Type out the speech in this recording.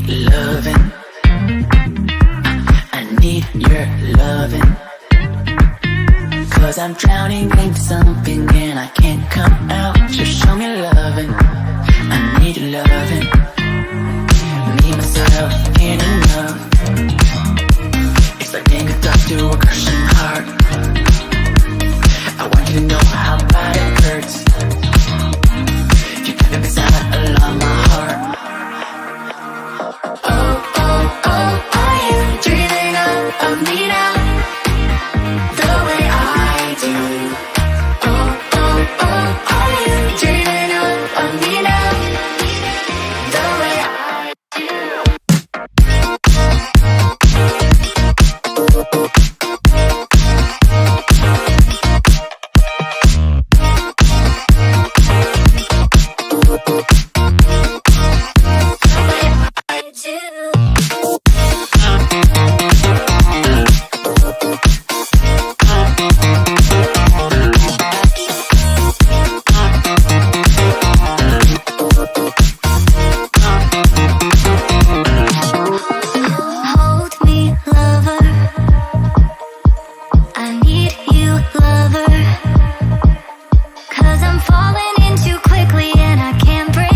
loving. I need your loving. 'Cause I'm drowning in something and I can't come out. Just show me loving. I need your loving. Me, myself, ain't enough. It's like being a dog to a crushing heart. I want you to know how bad it